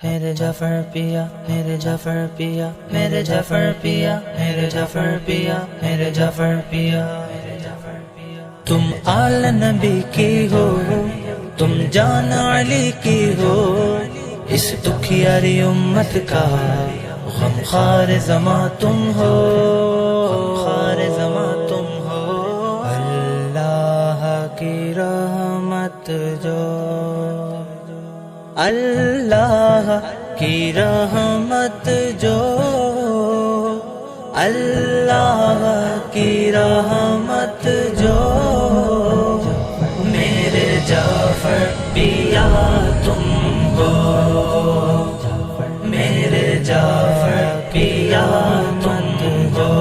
میرے جعفر پیا، میرے جعفر پیا، میرے جعفر پیا، میرے جعفر پیا، میرے جعفر پیا، میرے جعفر پیا۔ تم آل نبی کی ہو، تم جان علی کی ہو، اس دکھیاری امت کا غم خوار زماں تم ہو، غم خوار زماں تم ہو۔ اللہ کی رحمت جو، اللہ کی رحمت جو، اللہ کی رحمت جو، میرے جعفر پیا تم ہو، میرے جعفر پیا تم ہو۔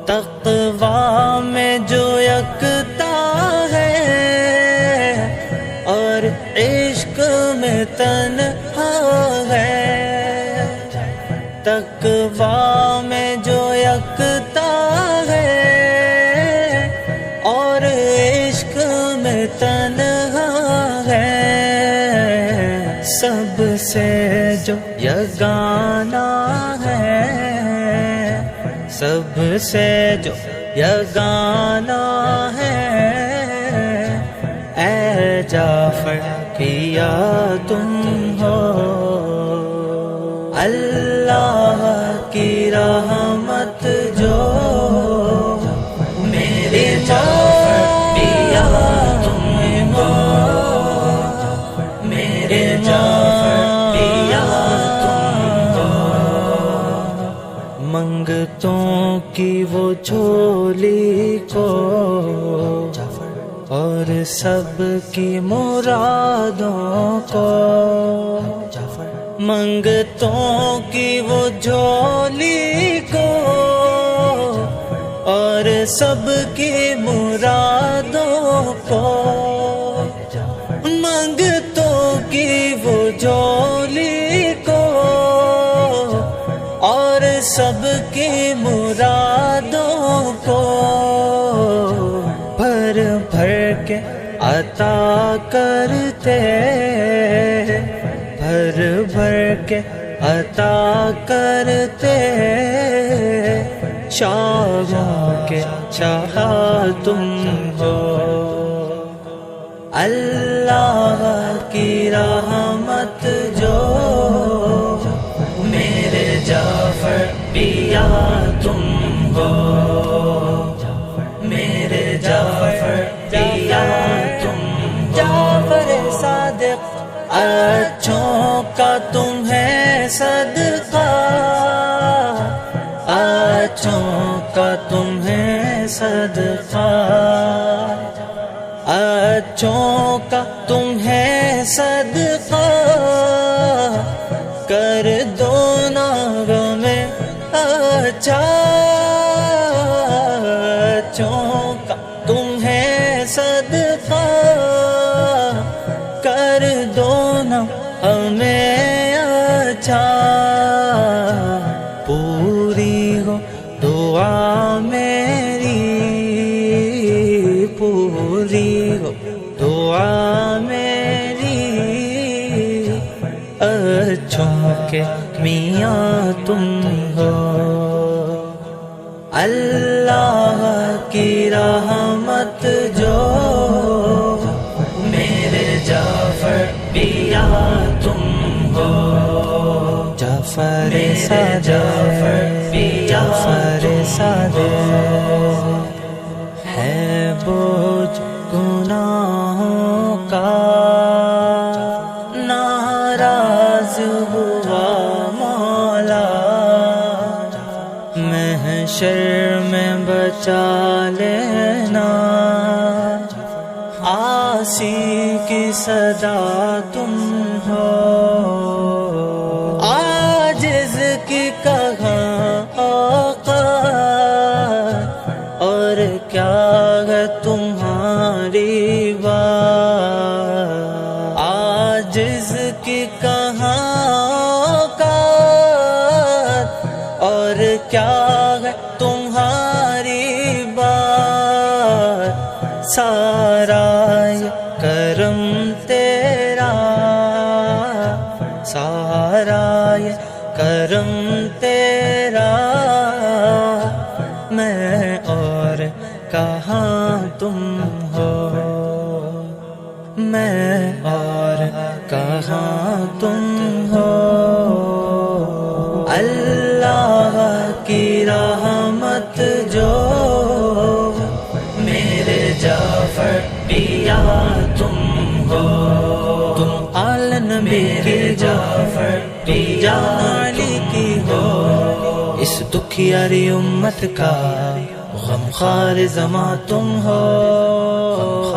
تقویٰ میں جو یکتا ہے اور عشق میں تنہا ہے، تقویٰ میں جو یکتا ہے اور عشق میں تنہا ہے، سب سے جو یگانہ ہے، سب سے جو یگانہ ہے، اے جعفر پیا تم ہو۔ اللہ کی رحمت جو، میرے جعفر پیا تم ہو، میرے جعفر پیا تم ہو۔ منگتوں کی وہ جھولی کو اور سب کی مرادوں کو، منگتوں کی وہ جھولی کو اور سب کی مرادوں کو، منگتوں کی وہ جھولی کو اور سب کی مرادوں کو، بھر بھر کے عطا کرتے، بھر بھر کے عطا کرتے، شاہوں کے شاہ تم ہو۔ اللہ کی رحمت جو، میرے جعفر پیا تم ہو، میرے جعفر پیا تم ہو۔ جعفر صادق اچھوں کا تمہیں صدقہ، اچھوں کا تمہیں صدقہ، اچھوں کا تمہیں صدقہ، کر دو نا غم اچھا، اچھوں کا تمہیں صدقہ، کر دو نا ہمیں اچھا، پوری ہو دعا میری، پوری ہو دعا میری، اچھوں کے میاں تم ہو۔ اللہ کی رحمت جو، میرے جعفر پیا تم ہو، جعفر صادق، جعفر پیا تم ہو۔ ہے بوجھ گناہوں کا ناراض ہوا مولا، محشر میں بچا لینا، عاصی کی صدا تم ہو، عاجز کی کہاں اوقات، اور کیا ہے تمہاری بات، عاجز کی کہاں اوقات، اور کیا ہے تمہاری بات، سارا کرم تیرا سارا یہ کرم تیرا، میں اور کہاں تم ہو، میں اور کہاں تم ہو۔ اللہ کی رحمت جو میرے جعفر پیا تم ہو، تم آل نبی کی جعفر پیا علی کی ہو، اس دکھیاری امت کا غمخوار زماں تم ہو۔